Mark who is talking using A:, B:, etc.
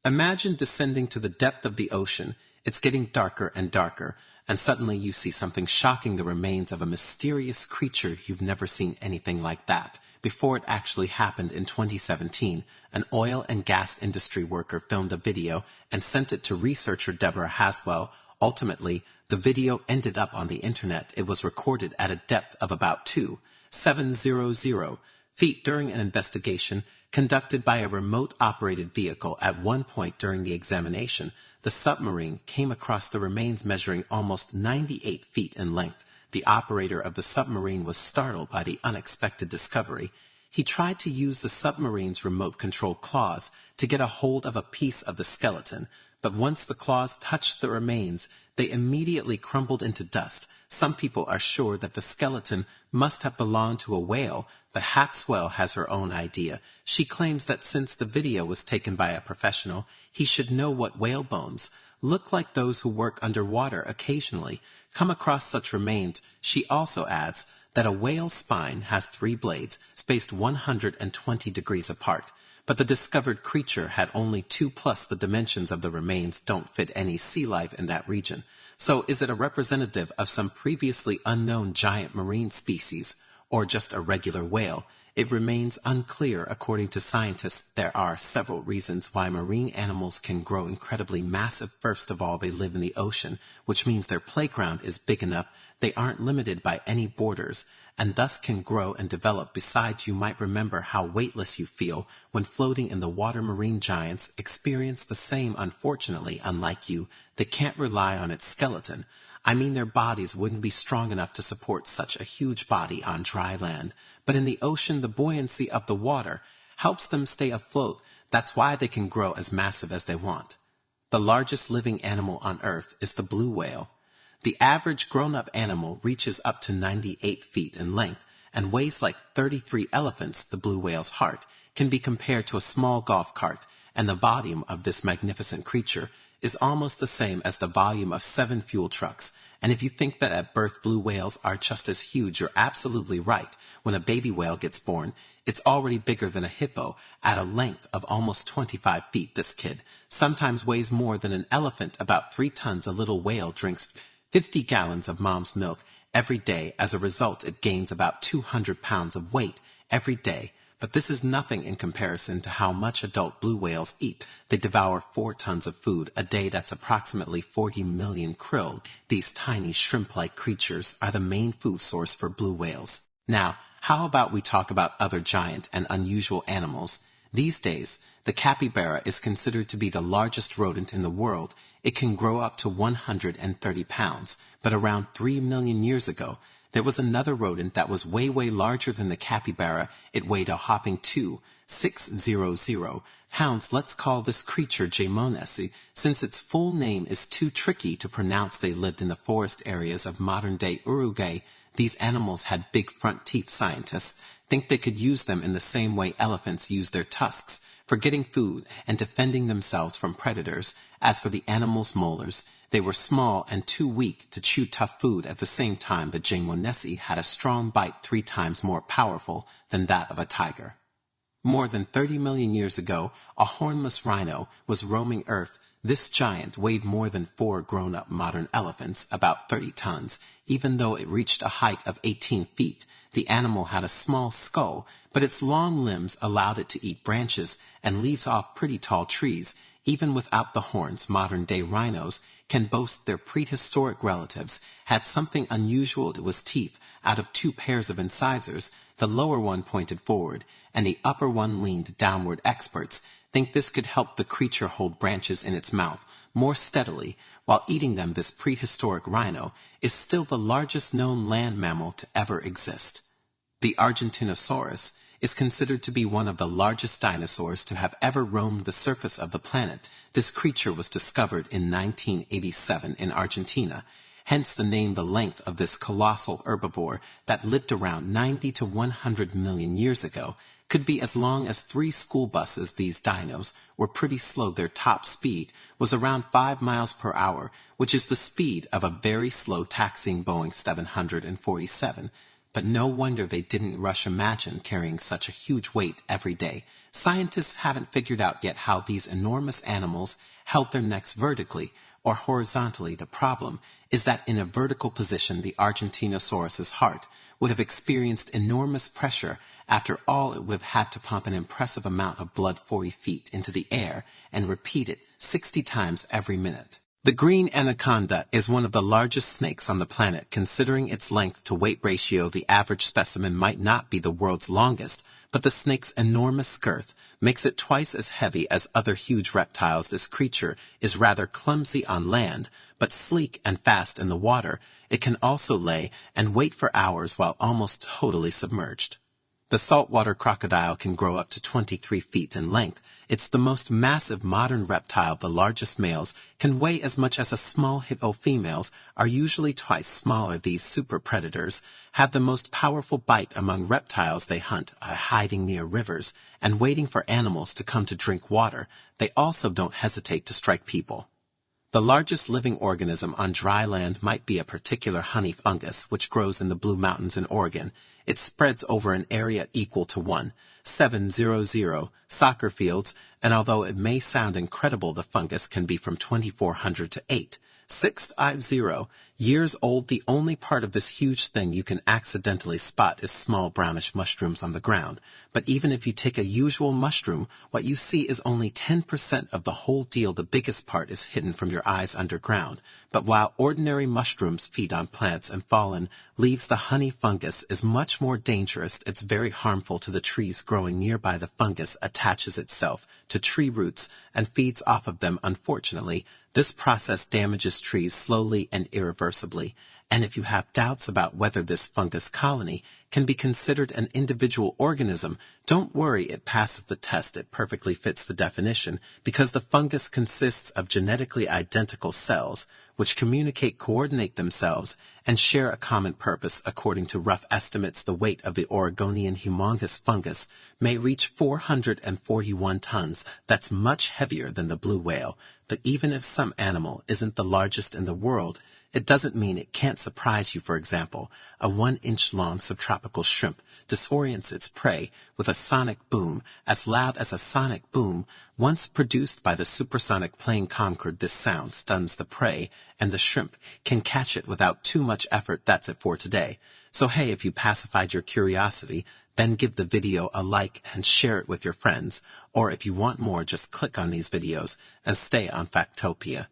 A: Imagine descending to the depth of the ocean. It's getting darker and darker, and suddenly you see something shocking, the remains of a mysterious creature. You've never seen anything like that before it actually happened in 2017. An oil and gas industry worker filmed a video and sent it to researcher Deborah Haswell. Ultimately, the video ended up on the internet. It was recorded at a depth of about 2,700 feet during an investigation conducted by a remote-operated vehicle. At one point during the examination, the submarine came across the remains measuring almost 98 feet in length. The operator of the submarine was startled by the unexpected discovery. He tried to use the submarine's remote control claws to get a hold of a piece of the skeleton, but once the claws touched the remains, they immediately crumbled into dust. Some people are sure that the skeleton must have belonged to a whale, but Hatswell has her own idea. She claims that since the video was taken by a professional, he should know what whale bones look like. Those who work underwater occasionally come across such remains. She also adds that a whale's spine has 3 blades, spaced 120 degrees apart. But the discovered creature had only 2 plus the dimensions of the remains don't fit any sea life in that region. So is it a representative of some previously unknown giant marine species, or just a regular whale? It remains unclear. According to scientists, there are several reasons why marine animals can grow incredibly massive. First of all, they live in the ocean, which means their playground is big enough. They aren't limited by any borders, and thus can grow and develop. Besides, you might remember how weightless you feel when floating in the water. Marine giants experience the same. Unfortunately, unlike you, they can't rely on its skeleton. I mean, their bodies wouldn't be strong enough to support such a huge body on dry land. But in the ocean, the buoyancy of the water helps them stay afloat. That's why they can grow as massive as they want. The largest living animal on Earth is the blue whale. The average grown-up animal reaches up to 98 feet in length and weighs like 33 elephants. The blue whale's heart can be compared to a small golf cart, and the volume of this magnificent creature is almost the same as the volume of 7 fuel trucks. And if you think that at birth blue whales are just as huge, you're absolutely right. When a baby whale gets born, it's already bigger than a hippo at a length of almost 25 feet. This kid sometimes weighs more than an elephant, about 3 tons. A little whale drinks 50 gallons of mom's milk every day. As a result, it gains about 200 pounds of weight every day. But this is nothing in comparison to how much adult blue whales eat. They devour 4 tons of food a day. That's approximately 40 million krill. These tiny shrimp-like creatures are the main food source for blue whales. Now, how about we talk about other giant and unusual animals? These days, the capybara is considered to be the largest rodent in the world. It can grow up to 130 pounds, but around 3 million years ago, there was another rodent that was way larger than the capybara. It weighed a hopping 2,600 pounds. Let's call this creature Jamonesi, since its full name is too tricky to pronounce. They lived in the forest areas of modern-day Uruguay. These animals had big front teeth. Scientists think they could use them in the same way elephants use their tusks, for getting food and defending themselves from predators. As for the animal's molars, they were small and too weak to chew tough food. At the same time, the Jamonesi had a strong bite 3 times more powerful than that of a tiger. More than 30 million years ago, a hornless rhino was roaming Earth. This giant weighed more than 4 grown-up modern elephants, about 30 tons. Even though it reached a height of 18 feet, the animal had a small skull, but its long limbs allowed it to eat branches and leaves off pretty tall trees. Even without the horns, modern-day rhinos can boast their prehistoric relatives had something unusual. It was teeth. Out of 2 pairs of incisors, the lower one pointed forward and the upper one leaned downward. Experts think this could help the creature hold branches in its mouth more steadily while eating them. This prehistoric rhino is still the largest known land mammal to ever exist. The Argentinosaurus is considered to be one of the largest dinosaurs to have ever roamed the surface of the planet. This creature was discovered in 1987 in Argentina, hence the name. The length of this colossal herbivore that lived around 90 to 100 million years ago could be as long as 3 school buses. These dinos were pretty slow. Their top speed was around 5 miles per hour, which is the speed of a very slow taxiing Boeing 747. But no wonder they didn't rush imagine carrying such a huge weight every day. Scientists haven't figured out yet how these enormous animals held their necks vertically or horizontally. The problem is that in a vertical position, the Argentinosaurus's heart would have experienced enormous pressure. After all, it would have had to pump an impressive amount of blood 40 feet into the air and repeat it 60 times every minute. The green anaconda is one of the largest snakes on the planet. Considering its length to weight ratio, the average specimen might not be the world's longest, but the snake's enormous girth makes it twice as heavy as other huge reptiles. This creature is rather clumsy on land, but sleek and fast in the water. It can also lay and wait for hours while almost totally submerged. The saltwater crocodile can grow up to 23 feet in length. It's the most massive modern reptile. The largest males can weigh as much as a small hippo. Females are usually twice smaller. These super predators have the most powerful bite among reptiles. They hunt, hiding near rivers and waiting for animals to come to drink water. They also don't hesitate to strike people. The largest living organism on dry land might be a particular honey fungus which grows in the Blue Mountains in Oregon. It spreads over an area equal to 1,700 soccer fields, and although it may sound incredible, the fungus can be from 2,400 to 8,650 years old. The only part of this huge thing you can accidentally spot is small brownish mushrooms on the ground. But even if you take a usual mushroom, what you see is only 10% of the whole deal. The biggest part is hidden from your eyes underground. But while ordinary mushrooms feed on plants and fallen leaves, the honey fungus is much more dangerous. It's very harmful to the trees growing nearby. The fungus attaches itself to tree roots and feeds off of them. Unfortunately, this process damages trees slowly and irreversibly. And if you have doubts about whether this fungus colony can be considered an individual organism, don't worry, it passes the test. It perfectly fits the definition because the fungus consists of genetically identical cells which communicate, coordinate themselves, and share a common purpose. According to rough estimates, the weight of the Oregonian humongous fungus may reach 441 tons. That's much heavier than the blue whale. But even if some animal isn't the largest in the world, it doesn't mean it can't surprise you. For example, a 1-inch long subtropical shrimp disorients its prey with a sonic boom as loud as a sonic boom once produced by the supersonic plane Concorde. This sound stuns the prey, and the shrimp can catch it without too much effort. That's it for today. So hey, if you pacified your curiosity, then give the video a like and share it with your friends. Or if you want more, just click on these videos and stay on FactoPia.